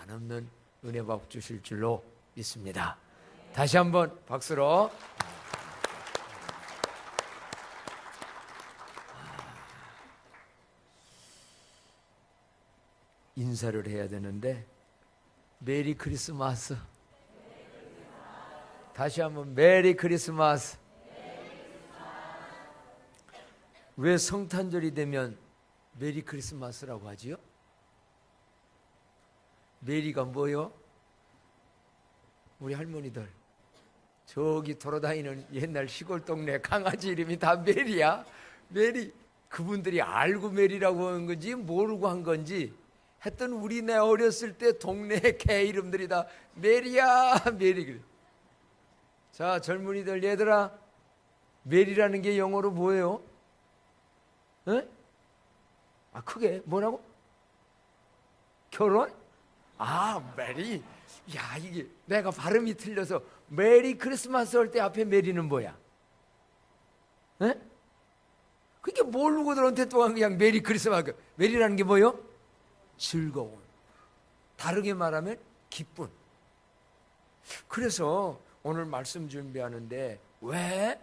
한없는 은혜 복 주실 줄로 믿습니다. 다시 한번 박수로. 인사를 해야 되는데 메리 크리스마스. 다시 한번 메리 크리스마스. 왜 성탄절이 되면 메리 크리스마스라고 하지요? 메리가 뭐요? 우리 할머니들 저기 돌아다니는 옛날 시골 동네 강아지 이름이 다 메리야. 메리. 그분들이 알고 메리라고 하는 건지 모르고 한 건지 하여튼 우리네 어렸을 때 동네 개 이름들이 다 메리야 메리 그래. 자, 젊은이들 얘들아, 메리라는 게 영어로 뭐예요? 에? 아, 크게 뭐라고? 결혼? 아, 메리. 야, 이게 내가 발음이 틀려서 메리 크리스마스 할 때 앞에 메리는 뭐야? 에? 그게 모르고들한테 또한 그냥 메리 크리스마스. 메리라는 게 뭐요? 즐거운. 다르게 말하면 기쁨. 그래서 오늘 말씀 준비하는데 왜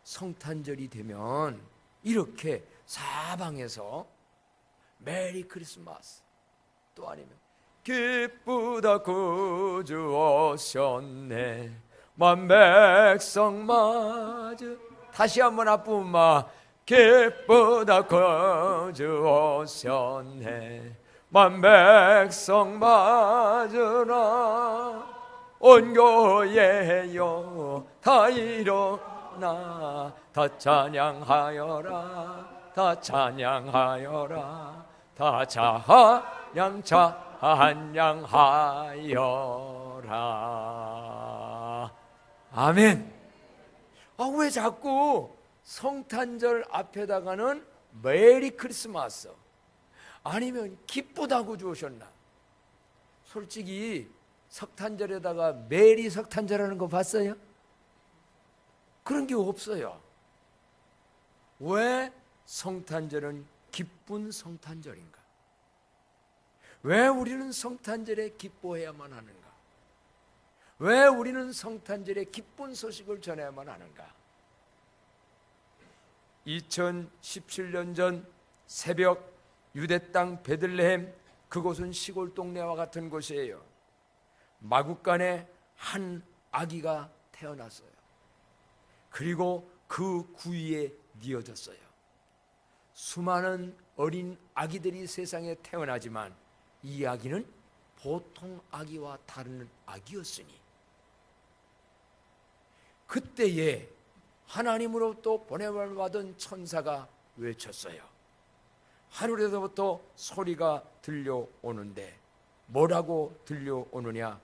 성탄절이 되면 이렇게 사방에서 메리 크리스마스 또 아니면 기쁘다 구주 오셨네 만백성 맞으 다시 한번 앞부분만 기쁘다 구주 오셨네 만백성 맞으라 온 교회여 다 일어나 다 찬양하여라 다 찬양하여라 다 찬양하여라. 아멘. 아, 왜 자꾸 성탄절 앞에다가는 메리 크리스마스 아니면 기쁘다고 주셨나? 솔직히 석탄절에다가 메리 석탄절하는 거 봤어요? 그런 게 없어요. 왜 성탄절은 기쁜 성탄절인가? 왜 우리는 성탄절에 기뻐해야만 하는가? 왜 우리는 성탄절에 기쁜 소식을 전해야만 하는가? 2017년 전 새벽 유대 땅 베들레헴, 그곳은 시골 동네와 같은 곳이에요. 마구간에 한 아기가 태어났어요. 그리고 그 구위에 뉘어졌어요. 수많은 어린 아기들이 세상에 태어나지만 이 아기는 보통 아기와 다른 아기였으니 그때에 하나님으로부터 보냄을 받은 천사가 외쳤어요. 하늘에서부터 소리가 들려오는데 뭐라고 들려오느냐?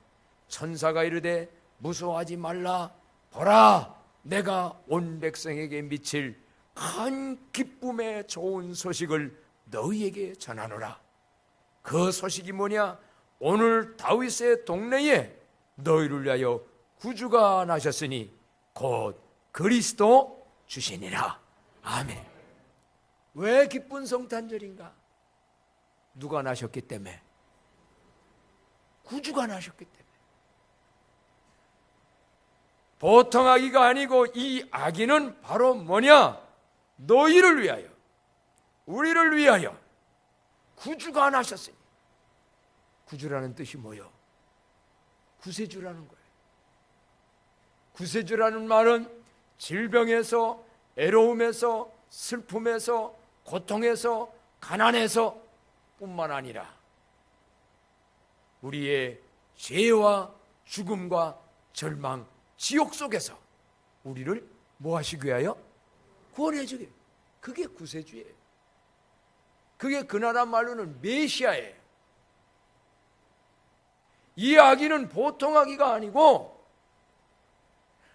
천사가 이르되 무서워하지 말라. 보라, 내가 온 백성에게 미칠 큰 기쁨의 좋은 소식을 너희에게 전하노라. 그 소식이 뭐냐? 오늘 다윗의 동네에 너희를 위하여 구주가 나셨으니 곧 그리스도 주시니라. 아멘. 왜 기쁜 성탄절인가? 누가 나셨기 때문에. 구주가 나셨기 때문에. 보통 아기가 아니고 이 아기는 바로 뭐냐? 너희를 위하여, 우리를 위하여 구주가 나셨으니. 구주라는 뜻이 뭐요? 구세주라는 거예요. 구세주라는 말은 질병에서, 애로움에서, 슬픔에서, 고통에서, 가난에서 뿐만 아니라 우리의 죄와 죽음과 절망, 지옥 속에서 우리를 뭐 하시기 위하여? 구원해 주기. 그게 구세주예요. 그게 그 나라 말로는 메시아예요. 이 아기는 보통 아기가 아니고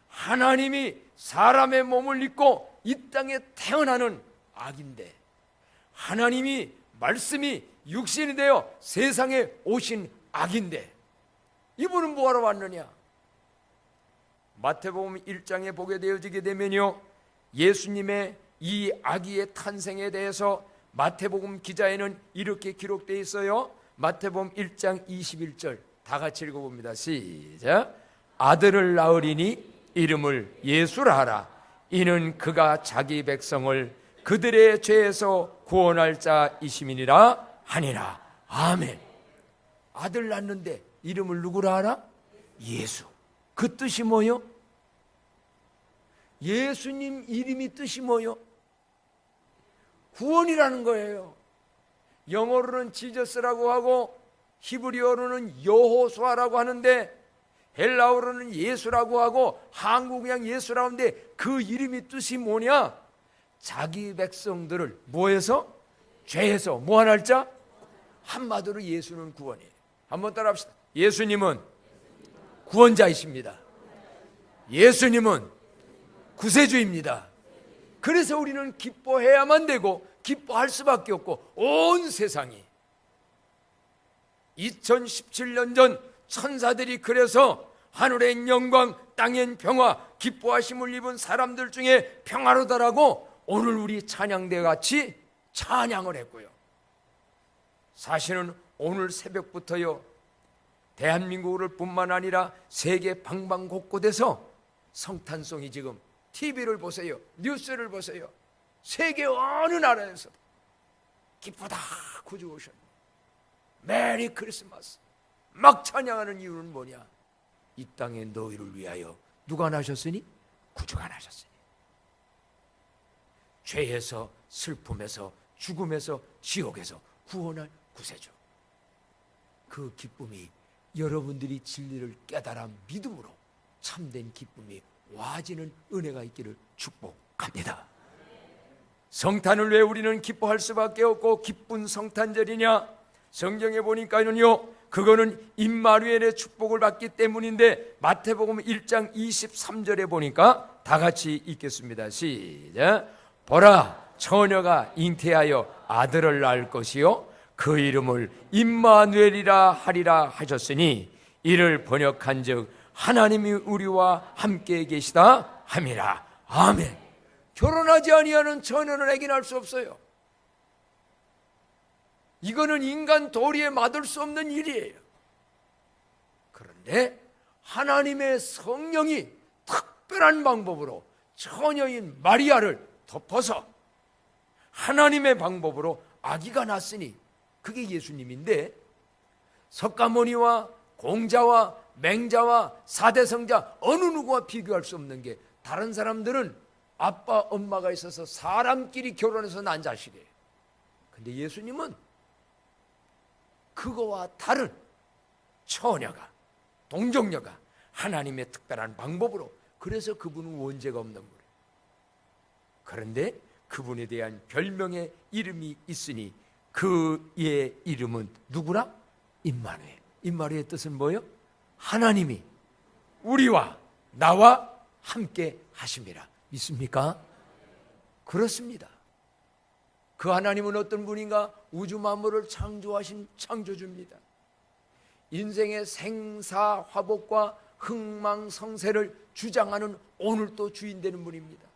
하나님이 사람의 몸을 입고 이 땅에 태어나는 아기인데 하나님이 말씀이 육신이 되어 세상에 오신 아기인데 이분은 뭐하러 왔느냐? 마태복음 1장에 보게 되어지게 되면요, 예수님의 이 아기의 탄생에 대해서 마태복음 기자에는 이렇게 기록되어 있어요. 마태복음 1장 21절 다 같이 읽어봅니다. 시작. 아들을 낳으리니 이름을 예수라 하라. 이는 그가 자기 백성을 그들의 죄에서 구원할 자이심이니라 하니라. 아멘. 아들 낳는데 이름을 누구라 하라? 예수. 그 뜻이 뭐요? 예수님 이름이 뜻이 뭐요? 구원이라는 거예요. 영어로는 지저스라고 하고 히브리어로는 여호수아라고 하는데 헬라어로는 예수라고 하고 한국 그냥 예수라고 하는데 그 이름이 뜻이 뭐냐? 자기 백성들을 뭐해서? 죄에서 뭐할 자? 한마디로 예수는 구원이에요. 한번 따라합시다. 예수님은 구원자이십니다. 예수님은 구세주입니다. 그래서 우리는 기뻐해야만 되고 기뻐할 수밖에 없고 온 세상이 2017년 전 천사들이 그래서 하늘의 영광 땅엔 평화 기뻐하심을 입은 사람들 중에 평화로다라고 오늘 우리 찬양대 같이 찬양을 했고요. 사실은 오늘 새벽부터요 대한민국을 뿐만 아니라 세계 방방곳곳에서 성탄송이 지금 TV를 보세요, 뉴스를 보세요. 세계 어느 나라에서 기쁘다 구주 오셨네, 메리 크리스마스 막 찬양하는 이유는 뭐냐? 이 땅에 너희를 위하여 누가 나셨으니? 구주가 나셨으니. 죄에서 슬픔에서 죽음에서 지옥에서 구원할 구세주. 그 기쁨이 여러분들이 진리를 깨달아 믿음으로 참된 기쁨이 와지는 은혜가 있기를 축복합니다. 성탄을 왜 우리는 기뻐할 수밖에 없고 기쁜 성탄절이냐? 성경에 보니까는요 그거는 임마누엘의 축복을 받기 때문인데 마태복음 1장 23절에 보니까 다 같이 읽겠습니다. 시작. 보라 처녀가 잉태하여 아들을 낳을 것이요 그 이름을 임마누엘이라 하리라 하셨으니 이를 번역한즉 하나님이 우리와 함께 계시다 함이라. 아멘. 결혼하지 아니하는 처녀는 아기 낳을 수 없어요. 이거는 인간 도리에 막을 수 없는 일이에요. 그런데 하나님의 성령이 특별한 방법으로 처녀인 마리아를 덮어서 하나님의 방법으로 아기가 났으니 그게 예수님인데 석가모니와 공자와 맹자와 사대성자 어느 누구와 비교할 수 없는 게 다른 사람들은 아빠 엄마가 있어서 사람끼리 결혼해서 난 자식이에요. 근데 예수님은 그거와 다른 처녀가 동정녀가 하나님의 특별한 방법으로 그래서 그분은 원죄가 없는 분이에요. 그런데 그분에 대한 별명의 이름이 있으니 그의 이름은 누구라? 임마누엘. 임마누엘의 뜻은 뭐예요? 하나님이 우리와 나와 함께 하심이라. 믿습니까? 그렇습니다. 그 하나님은 어떤 분인가? 우주 만물을 창조하신 창조주입니다. 인생의 생사화복과 흥망성쇠를 주장하는 오늘도 주인 되는 분입니다.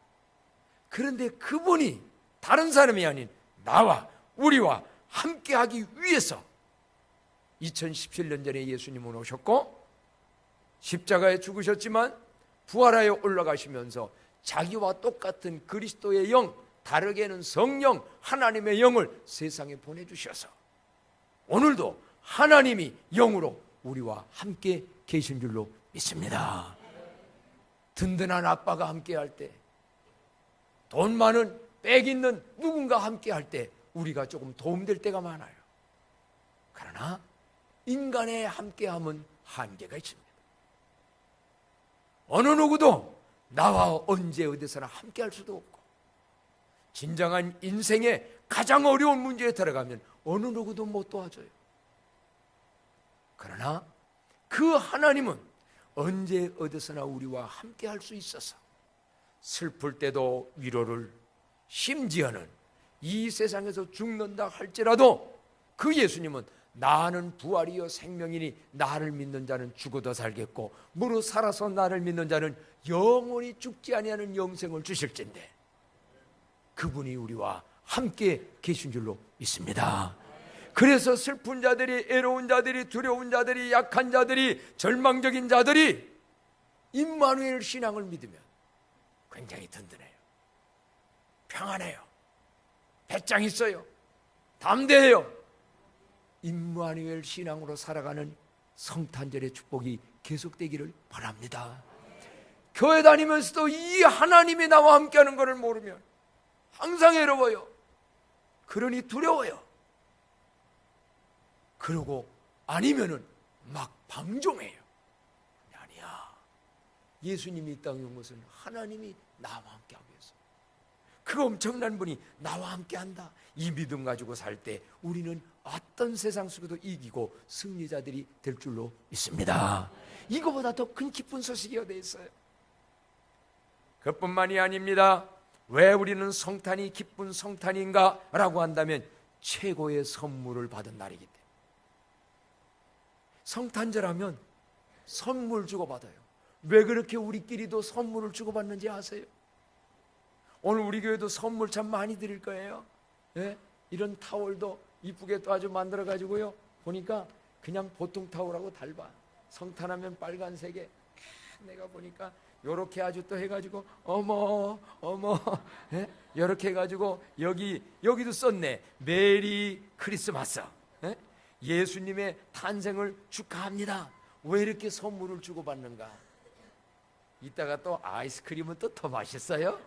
그런데 그분이 다른 사람이 아닌 나와 우리와 함께하기 위해서 2017년 전에 예수님은 오셨고 십자가에 죽으셨지만 부활하여 올라가시면서 자기와 똑같은 그리스도의 영, 다르게는 성령, 하나님의 영을 세상에 보내주셔서 오늘도 하나님이 영으로 우리와 함께 계신 줄로 믿습니다. 든든한 아빠가 함께 할 때, 돈 많은 빽 있는 누군가 함께 할 때 우리가 조금 도움될 때가 많아요. 그러나 인간의 함께함은 한계가 있습니다. 어느 누구도 나와 언제 어디서나 함께할 수도 없고 진정한 인생의 가장 어려운 문제에 들어가면 어느 누구도 못 도와줘요. 그러나 그 하나님은 언제 어디서나 우리와 함께할 수 있어서 슬플 때도 위로를, 심지어는 이 세상에서 죽는다 할지라도 그 예수님은 나는 부활이요 생명이니 나를 믿는 자는 죽어도 살겠고 무릇 살아서 나를 믿는 자는 영원히 죽지 아니하는 영생을 주실진데 그분이 우리와 함께 계신 줄로 믿습니다. 그래서 슬픈 자들이, 애로운 자들이, 두려운 자들이, 약한 자들이, 절망적인 자들이 임마누엘 신앙을 믿으면 굉장히 든든해요. 평안해요. 배짱 있어요. 담대해요. 임마누엘 신앙으로 살아가는 성탄절의 축복이 계속되기를 바랍니다. 교회 다니면서도 이 하나님이 나와 함께하는 것을 모르면 항상 외로워요. 그러니 두려워요. 그러고 아니면은 막 방종해요. 아니야. 예수님이 이 땅에 온 것은 하나님이 나와 함께하기 위해서. 그 엄청난 분이 나와 함께한다. 이 믿음 가지고 살 때 우리는 어떤 세상 속에도 이기고 승리자들이 될 줄로 믿습니다. 이거보다 더 큰 기쁜 소식이 어디 있어요? 그뿐만이 아닙니다. 왜 우리는 성탄이 기쁜 성탄인가? 라고 한다면 최고의 선물을 받은 날이기 때문에. 성탄절 하면 선물 주고받아요. 왜 그렇게 우리끼리도 선물을 주고받는지 아세요? 오늘 우리 교회도 선물 참 많이 드릴 거예요. 네? 이런 타월도 이쁘게 또 아주 만들어 가지고요, 보니까 그냥 보통 타월하고 달라. 성탄하면 빨간색에, 내가 보니까 요렇게 아주 또 해가지고 어머 예? 요렇게 해가지고 여기도 썼네. 메리 크리스마스. 예? 예수님의 탄생을 축하합니다. 왜 이렇게 선물을 주고받는가? 이따가 또 아이스크림은 또 더 맛있어요.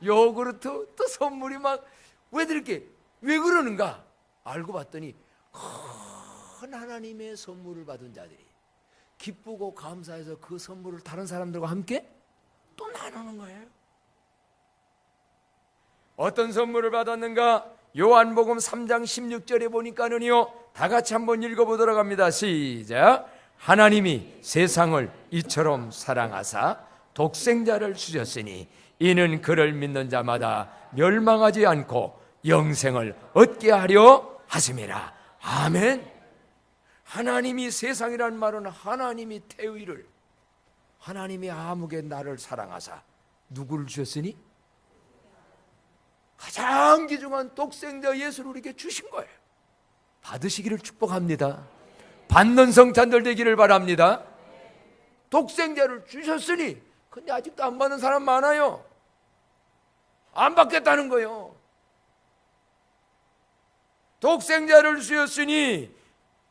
요구르트 또 선물이 막 왜 이렇게, 왜 그러는가? 알고 봤더니 큰 하나님의 선물을 받은 자들이 기쁘고 감사해서 그 선물을 다른 사람들과 함께 또 나누는 거예요. 어떤 선물을 받았는가? 요한복음 3장 16절에 보니까는요, 다 같이 한번 읽어보도록 합니다. 시작. 하나님이 세상을 이처럼 사랑하사 독생자를 주셨으니 이는 그를 믿는 자마다 멸망하지 않고 영생을 얻게 하려 하심이라. 아멘. 하나님이, 세상이란 말은 하나님이 태의를, 하나님이 아무개 나를 사랑하사 누구를 주셨으니? 가장 귀중한 독생자 예수를 우리에게 주신 거예요. 받으시기를 축복합니다. 받는 성탄절 되기를 바랍니다. 독생자를 주셨으니. 근데 아직도 안 받는 사람 많아요. 안 받겠다는 거예요. 독생자를 주셨으니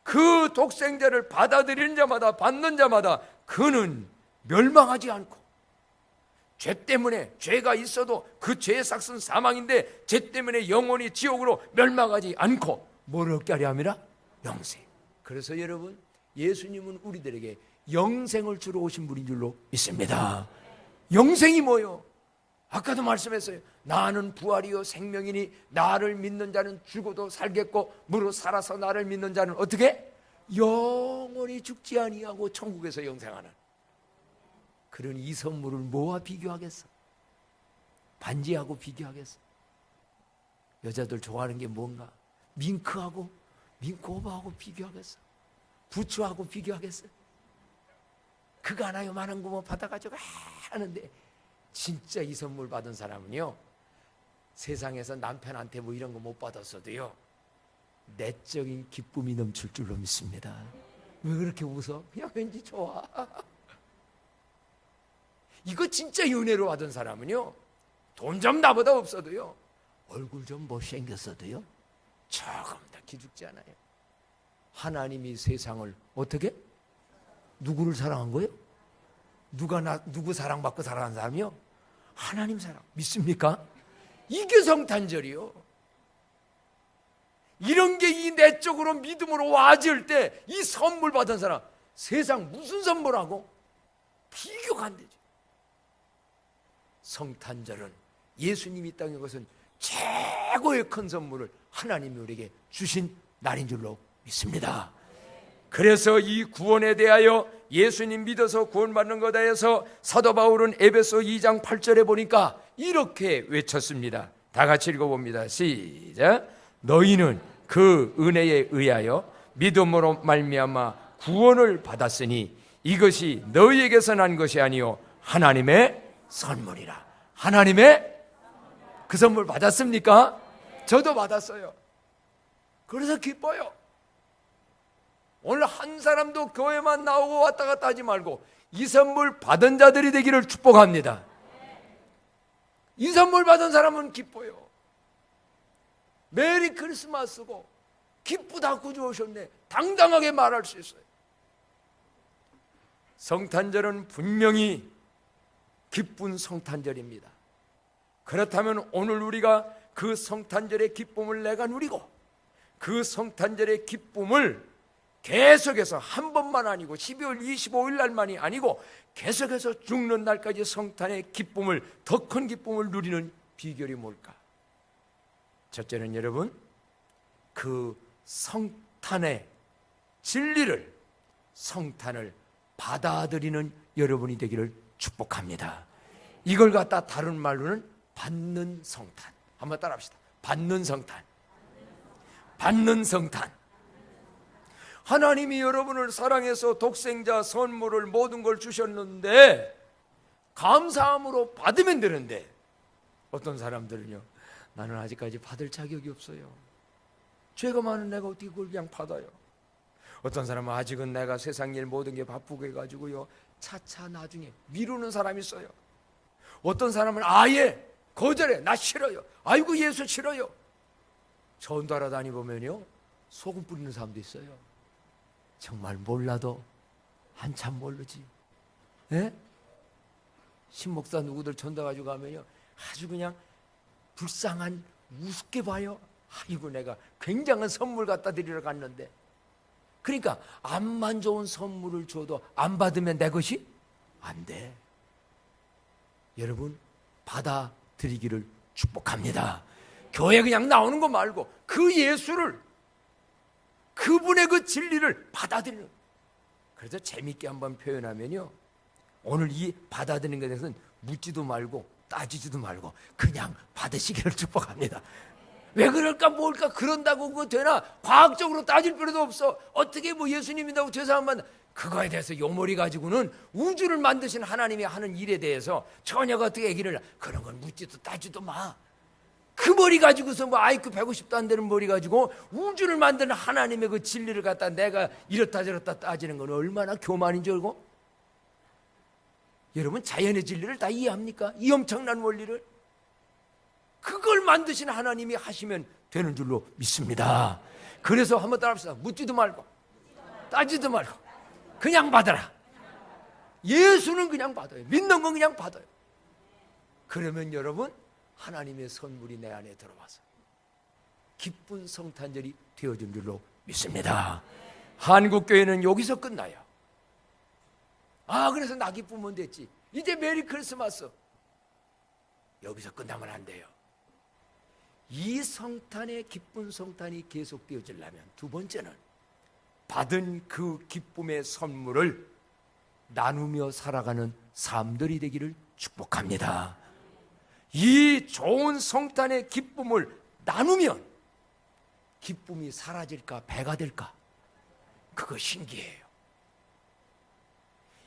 그 독생자를 받아들이는 자마다, 받는 자마다 그는 멸망하지 않고, 죄 때문에, 죄가 있어도 그 죄의 삭은 사망인데 죄 때문에 영원히 지옥으로 멸망하지 않고 뭘 얻게 하려 함이라? 영생. 그래서 여러분, 예수님은 우리들에게 영생을 주러 오신 분인 줄로 믿습니다. 영생이 뭐요? 아까도 말씀했어요. 나는 부활이요 생명이니 나를 믿는 자는 죽어도 살겠고 무릇 살아서 나를 믿는 자는 어떻게? 영원히 죽지 아니하고 천국에서 영생하는. 그런 이 선물을 뭐와 비교하겠어? 반지하고 비교하겠어? 여자들 좋아하는 게 뭔가? 밍크하고 밍크오버하고 비교하겠어? 부츠하고 비교하겠어? 그거 하나요 많은 거 뭐 받아가지고 하는데, 진짜 이 선물 받은 사람은요, 세상에서 남편한테 뭐 이런 거 못 받았어도요, 내적인 기쁨이 넘칠 줄로 믿습니다. 왜 그렇게 웃어? 그냥 왠지 좋아. 이거 진짜 은혜로 받은 사람은요, 돈 좀 나보다 없어도요, 얼굴 좀 못생겼어도요, 조금 더 기죽지 않아요. 하나님이 세상을 어떻게? 누구를 사랑한 거예요? 누구 사랑받고 살아가는 사람이요? 하나님 사랑. 믿습니까? 이게 성탄절이요. 이런 게 이 내적으로 믿음으로 와질 때 이 선물 받은 사람, 세상 무슨 선물하고 비교가 안 되죠. 성탄절은 예수님이 이 땅에 것은 최고의 큰 선물을 하나님이 우리에게 주신 날인 줄로 믿습니다. 그래서 이 구원에 대하여, 예수님 믿어서 구원받는 것에 대해서 사도 바울은 에베소 2장 8절에 보니까 이렇게 외쳤습니다. 다 같이 읽어봅니다. 시작. 너희는 그 은혜에 의하여 믿음으로 말미암아 구원을 받았으니 이것이 너희에게서 난 것이 아니요 하나님의 선물이라. 하나님의 그 선물 받았습니까? 저도 받았어요. 그래서 기뻐요. 오늘 한 사람도 교회만 나오고 왔다 갔다 하지 말고 이 선물 받은 자들이 되기를 축복합니다. 이 선물 받은 사람은 기뻐요. 메리 크리스마스고 기쁘다 구주 오셨네 당당하게 말할 수 있어요. 성탄절은 분명히 기쁜 성탄절입니다. 그렇다면 오늘 우리가 그 성탄절의 기쁨을 내가 누리고 그 성탄절의 기쁨을 계속해서 한 번만 아니고 12월 25일 날만이 아니고 계속해서 죽는 날까지 성탄의 기쁨을, 더 큰 기쁨을 누리는 비결이 뭘까? 첫째는 여러분, 그 성탄의 진리를, 성탄을 받아들이는 여러분이 되기를 축복합니다. 이걸 갖다 다른 말로는 받는 성탄. 한번 따라합시다. 받는 성탄. 받는 성탄. 하나님이 여러분을 사랑해서 독생자 선물을 모든 걸 주셨는데 감사함으로 받으면 되는데 어떤 사람들은요, 나는 아직까지 받을 자격이 없어요. 죄가 많은 내가 어떻게 그걸 그냥 받아요. 어떤 사람은 아직은 내가 세상 일 모든 게 바쁘고 해가지고요 차차 나중에 미루는 사람이 있어요. 어떤 사람은 아예 거절해. 나 싫어요. 아이고 예수 싫어요. 전도하러 다니보면요 소금 뿌리는 사람도 있어요. 정말 몰라도 한참 모르지. 예? 신목사 누구들 전도 가지고 가면요 아주 그냥 불쌍한 우습게 봐요. 아이고 내가 굉장한 선물 갖다 드리러 갔는데, 그러니까 암만 좋은 선물을 줘도 안 받으면 내 것이 안 돼. 여러분 받아들이기를 축복합니다. 교회 그냥 나오는 거 말고 그 예수를, 그분의 그 진리를 받아들이는. 그래서 재밌게 한번 표현하면요, 오늘 이 받아들이는 것에 대해서는 묻지도 말고 따지지도 말고 그냥 받으시기를 축복합니다. 왜 그럴까 뭘까 그런다고 그거 되나, 과학적으로 따질 필요도 없어. 어떻게 뭐 예수님 믿다고 죄사함만, 그거에 대해서 요머리 가지고는 우주를 만드신 하나님이 하는 일에 대해서 처녀가 어떻게 얘기를, 그런 건 묻지도 따지도 마. 그 머리 가지고서 뭐 IQ 150도 안 되는 머리 가지고 우주를 만드는 하나님의 그 진리를 갖다 내가 이렇다 저렇다 따지는 건 얼마나 교만인 줄 알고? 여러분 자연의 진리를 다 이해합니까? 이 엄청난 원리를 그걸 만드신 하나님이 하시면 되는 줄로 믿습니다. 그래서 한번 따라합시다. 묻지도 말고 따지도 말고 그냥 받아라. 예수는 그냥 받아요. 믿는 건 그냥 받아요. 그러면 여러분 하나님의 선물이 내 안에 들어와서 기쁜 성탄절이 되어진 줄로 믿습니다. 한국교회는 여기서 끝나요. 그래서 나 기쁘면 됐지, 이제 메리 크리스마스, 여기서 끝나면 안 돼요. 이 성탄의 기쁜 성탄이 계속되어지려면 두 번째는 받은 그 기쁨의 선물을 나누며 살아가는 삶들이 되기를 축복합니다. 이 좋은 성탄의 기쁨을 나누면 기쁨이 사라질까 배가 될까, 그거 신기해요.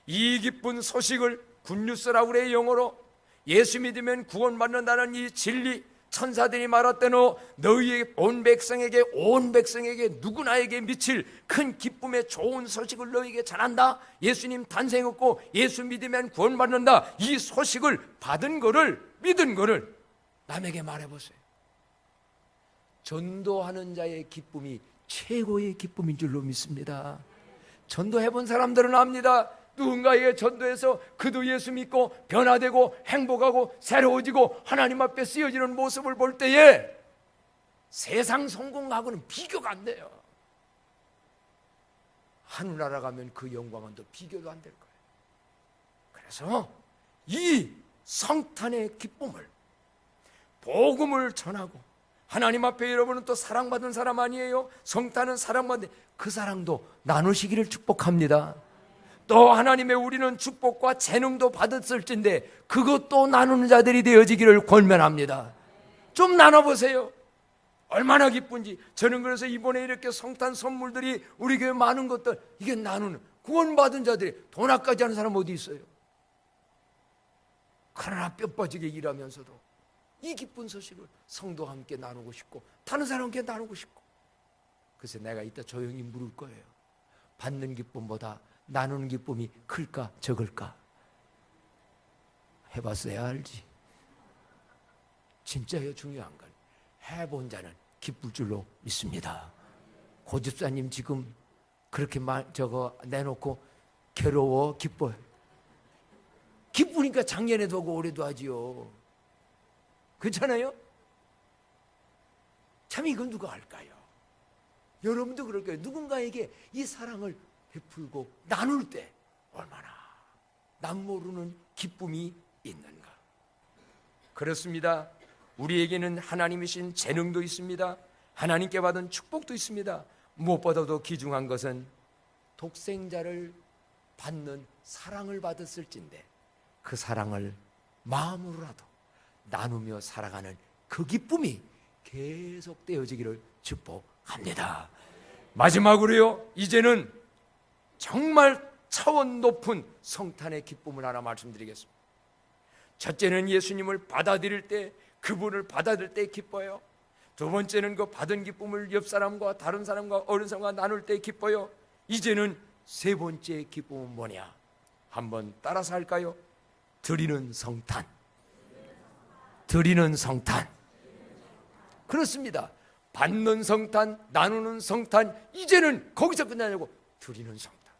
이 기쁜 소식을 굿뉴스라고 그래요, 영어로. 예수 믿으면 구원받는다는 이 진리, 천사들이 말했대노 너희의 온 백성에게 누구나에게 미칠 큰 기쁨의 좋은 소식을 너희에게 전한다. 예수님 탄생했고 예수 믿으면 구원받는다. 이 소식을 받은 거를, 믿은 거를 남에게 말해보세요. 전도하는 자의 기쁨이 최고의 기쁨인 줄로 믿습니다. 전도해본 사람들은 압니다. 누군가에게 전도해서 그도 예수 믿고 변화되고 행복하고 새로워지고 하나님 앞에 쓰여지는 모습을 볼 때에 세상 성공하고는 비교가 안 돼요. 하늘나라 가면 그 영광은 또 비교도 안 될 거예요. 그래서 이 성탄의 기쁨을, 복음을 전하고, 하나님 앞에 여러분은 또 사랑받은 사람 아니에요? 성탄은 사랑받는, 그 사랑도 나누시기를 축복합니다. 또 하나님의 우리는 축복과 재능도 받았을진데 그것도 나누는 자들이 되어지기를 권면합니다. 좀 나눠보세요. 얼마나 기쁜지. 저는 그래서 이번에 이렇게 성탄 선물들이 우리 교회 많은 것들, 이게 나누는, 구원받은 자들이, 돈 아까지 하는 사람 어디 있어요? 그러나 뼈 빠지게 일하면서도 이 기쁜 소식을 성도와 함께 나누고 싶고 다른 사람과 함께 나누고 싶고, 그래서 내가 이따 조용히 물을 거예요. 받는 기쁨보다 나누는 기쁨이 클까 적을까? 해봤어야 알지. 진짜요. 중요한 건 해본 자는 기쁠 줄로 믿습니다. 고집사님 지금 그렇게 내놓고 괴로워 기뻐요. 기쁘니까 작년에도 하고 올해도 하지요. 그렇잖아요? 참 이건 누가 할까요? 여러분도 그럴 거예요. 누군가에게 이 사랑을 베풀고 나눌 때 얼마나 남 모르는 기쁨이 있는가. 그렇습니다. 우리에게는 하나님이신 재능도 있습니다. 하나님께 받은 축복도 있습니다. 무엇보다도 귀중한 것은 독생자를 받는 사랑을 받았을진데 그 사랑을 마음으로라도 나누며 살아가는 그 기쁨이 계속되어지기를 축복합니다. 마지막으로요, 이제는 정말 차원 높은 성탄의 기쁨을 하나 말씀드리겠습니다. 첫째는 예수님을 받아들일 때, 그분을 받아들일 때 기뻐요. 두 번째는 그 받은 기쁨을 옆 사람과 다른 사람과 어른 사람과 나눌 때 기뻐요. 이제는 세 번째 기쁨은 뭐냐? 한번 따라서 할까요? 드리는 성탄. 드리는 성탄. 그렇습니다. 받는 성탄, 나누는 성탄, 이제는 거기서 끝나냐고 드리는 성탄.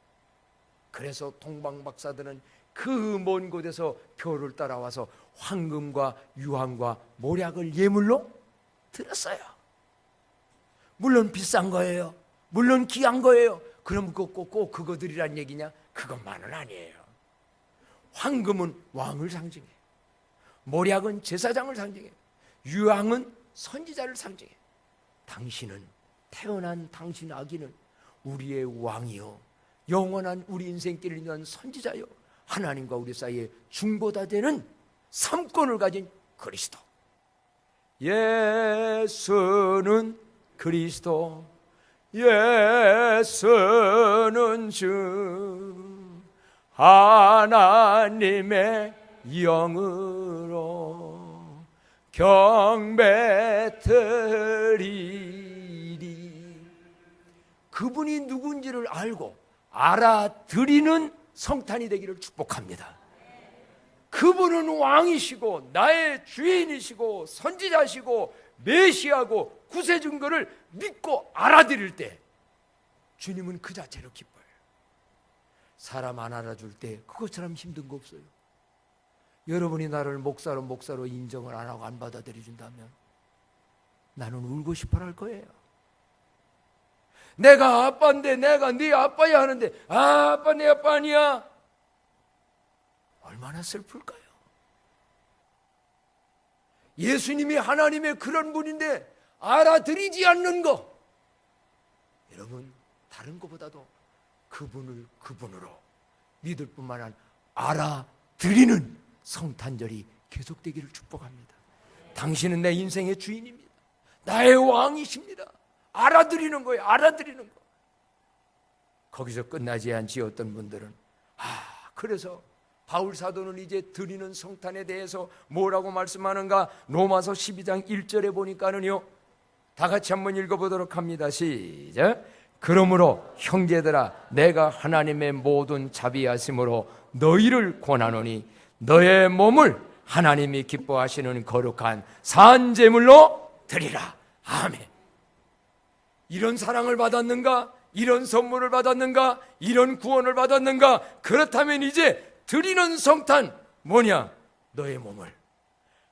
그래서 동방박사들은 그 먼 곳에서 표를 따라와서 황금과 유황과 모략을 예물로 드렸어요. 물론 비싼 거예요. 물론 귀한 거예요. 그럼 꼭 그거 드리란 얘기냐? 그것만은 아니에요. 황금은 왕을 상징해요. 모략은 제사장을 상징해요. 유황은 선지자를 상징해요. 당신은, 태어난 당신 아기는 우리의 왕이요, 영원한 우리 인생길을 위한 선지자요, 하나님과 우리 사이에 중보다 되는 삼권을 가진 그리스도. 예수는 그리스도, 예수는 주, 하나님의 영으로 경배드리리. 그분이 누군지를 알고 알아드리는 성탄이 되기를 축복합니다. 그분은 왕이시고 나의 주인이시고 선지자시고 메시아고 구세주인 것을 믿고 알아들일 때 주님은 그 자체로 기뻐요. 사람 안 알아줄 때 그것처럼 힘든 거 없어요. 여러분이 나를 목사로 인정을 안 하고 안 받아들여준다면 나는 울고 싶어 할 거예요. 내가 아빠인데 내가 네 아빠야 하는데 아빠 내 아빠 아니야. 얼마나 슬플까요? 예수님이 하나님의 그런 분인데 알아들이지 않는 거, 여러분 다른 것보다도 그분을 그분으로 믿을 뿐만 아니라 알아들이는 성탄절이 계속되기를 축복합니다. 당신은 내 인생의 주인입니다. 나의 왕이십니다. 알아들이는 거예요. 알아들이는 거. 거기서 끝나지 않지. 어떤 분들은 그래서 바울 사도는 이제 드리는 성탄에 대해서 뭐라고 말씀하는가? 로마서 12장 1절에 보니까는요, 다 같이 한번 읽어보도록 합니다. 시작. 그러므로 형제들아, 내가 하나님의 모든 자비하심으로 너희를 권하노니 너의 몸을 하나님이 기뻐하시는 거룩한 산제물로 드리라. 아멘. 이런 사랑을 받았는가? 이런 선물을 받았는가? 이런 구원을 받았는가? 그렇다면 이제 드리는 성탄 뭐냐? 너의 몸을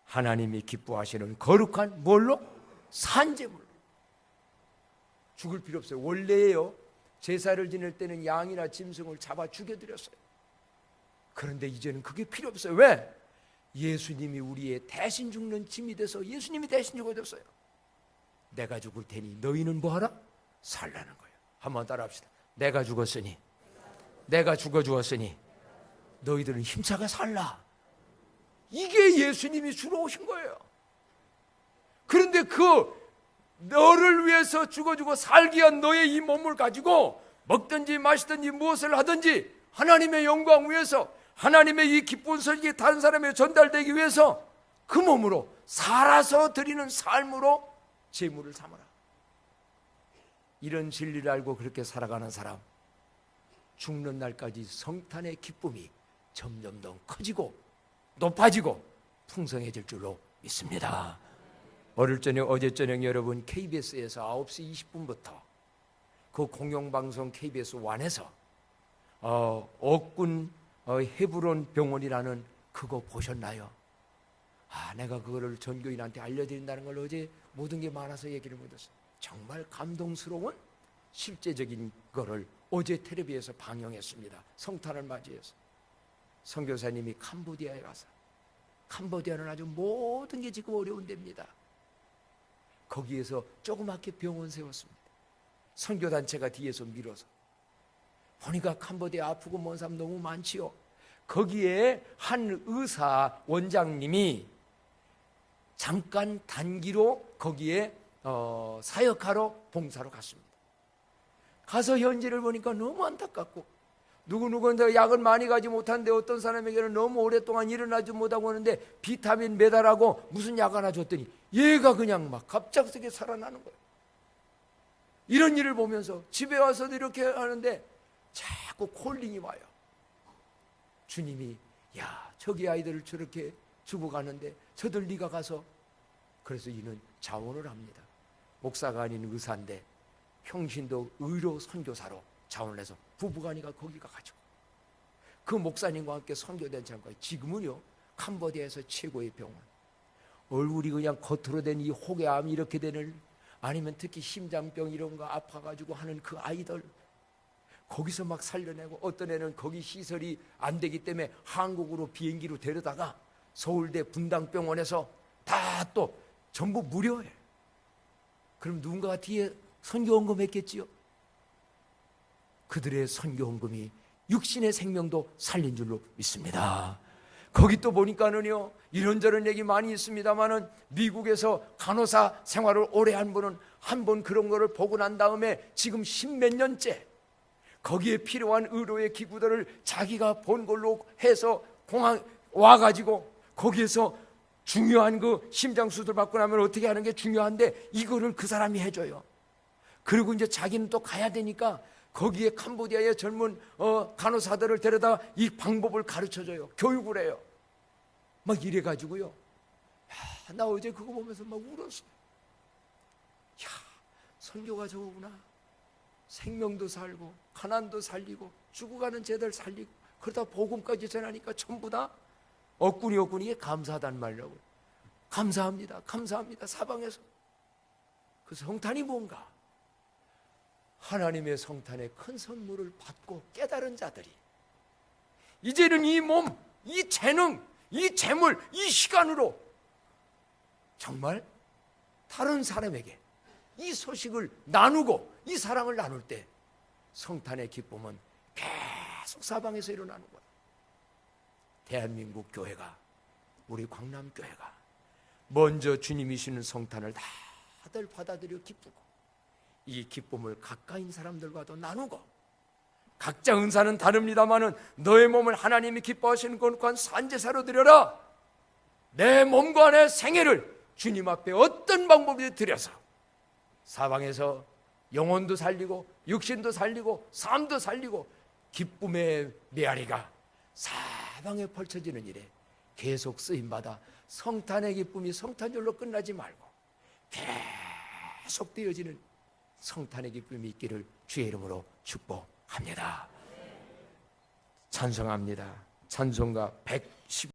하나님이 기뻐하시는 거룩한 뭘로? 산제물로. 죽을 필요 없어요. 원래요, 제사를 지낼 때는 양이나 짐승을 잡아 죽여드렸어요. 그런데 이제는 그게 필요 없어요. 왜? 예수님이 우리의 대신 죽는 짐이 돼서 예수님이 대신 죽어줬어요. 내가 죽을 테니 너희는 뭐하라? 살라는 거예요. 한번 따라합시다. 내가 죽었으니, 내가 죽어주었으니 너희들은 힘차게 살라. 이게 예수님이 주러 오신 거예요. 그런데 그 너를 위해서 죽어주고 살게 한 너의 이 몸을 가지고 먹든지 마시든지 무엇을 하든지 하나님의 영광 위해서, 하나님의 이 기쁜 소식이 다른 사람에게 전달되기 위해서 그 몸으로 살아서 드리는 삶으로 제물을 삼아라. 이런 진리를 알고 그렇게 살아가는 사람, 죽는 날까지 성탄의 기쁨이 점점 더 커지고 높아지고 풍성해질 줄로 믿습니다. 어제 저녁 여러분 KBS에서 9시 20분부터 그 공영방송 KBS 1에서 억군 헤브론 병원이라는 그거 보셨나요? 내가 그거를 전교인한테 알려드린다는 걸 어제 모든 게 많아서 얘기를 못했어요. 정말 감동스러운 실제적인 거를 어제 텔레비에서 방영했습니다. 성탄을 맞이해서 선교사님이 캄보디아에 가서, 캄보디아는 아주 모든 게 지금 어려운 데입니다. 거기에서 조그맣게 병원 세웠습니다. 선교단체가 뒤에서 밀어서. 보니까 캄보디아 아프고 먼 사람 너무 많지요. 거기에 한 의사 원장님이 잠깐 단기로 거기에 사역하러 봉사로 갔습니다. 가서 현지를 보니까 너무 안타깝고, 누구누구는 약을 많이 가지 못하는데 어떤 사람에게는 너무 오랫동안 일어나지 못하고 하는데 비타민 매달하고 무슨 약 하나 줬더니 얘가 그냥 막 갑작스럽게 살아나는 거예요. 이런 일을 보면서 집에 와서도 이렇게 하는데 자꾸 콜링이 와요. 주님이 저기 아이들을 저렇게 주고 가는데 저들 네가 가서. 그래서 이는 자원을 합니다. 목사가 아닌 의사인데 평신도 의료 선교사로 자원을 해서 부부간이가 거기 가가지고 그 목사님과 함께 선교단체가 지금은요 캄보디아에서 최고의 병원, 얼굴이 그냥 겉으로 된 이 호개암 이렇게 되는, 아니면 특히 심장병 이런 거 아파가지고 하는 그 아이들 거기서 막 살려내고, 어떤 애는 거기 시설이 안 되기 때문에 한국으로 비행기로 데려다가 서울대 분당병원에서 다 또 전부 무료예요. 그럼 누군가가 뒤에 선교헌금 했겠지요? 그들의 선교헌금이 육신의 생명도 살린 줄로 믿습니다. 거기 또 보니까는요 이런저런 얘기 많이 있습니다만은 미국에서 간호사 생활을 오래 한 분은 한 번 그런 거를 보고 난 다음에 지금 10몇 년째 거기에 필요한 의료의 기구들을 자기가 본 걸로 해서 공항 와가지고 거기에서 중요한 그 심장 수술 받고 나면 어떻게 하는 게 중요한데 이거를 그 사람이 해줘요. 그리고 이제 자기는 또 가야 되니까 거기에 캄보디아의 젊은 간호사들을 데려다 이 방법을 가르쳐줘요. 교육을 해요. 막 이래가지고요. 나 어제 그거 보면서 막 울었어요. 선교가 저거구나. 생명도 살고 가난도 살리고 죽어가는 쟤들 살리고 그러다 복음까지 전하니까 전부 다 억군이 감사하다는 말이라고. 감사합니다. 감사합니다. 사방에서. 그 성탄이 뭔가? 하나님의 성탄에 큰 선물을 받고 깨달은 자들이 이제는 이 몸, 이 재능, 이 재물, 이 시간으로 정말 다른 사람에게 이 소식을 나누고 이 사랑을 나눌 때 성탄의 기쁨은 계속 사방에서 일어나는 거예요. 대한민국 교회가, 우리 광남교회가 먼저 주님이시는 성탄을 다들 받아들여 기쁘고 이 기쁨을 가까이 있는 사람들과도 나누고, 각자 은사는 다릅니다마는 너의 몸을 하나님이 기뻐하시는 것과 산제사로 드려라. 내 몸과 내 생애를 주님 앞에 어떤 방법으로 드려서 사방에서 영혼도 살리고 육신도 살리고 삶도 살리고 기쁨의 메아리가 사방에 펼쳐지는 일에 계속 쓰임받아 성탄의 기쁨이 성탄절로 끝나지 말고 계속 되어지는 성탄의 기쁨이 있기를 주의 이름으로 축복합니다. 찬송합니다. 찬송가 110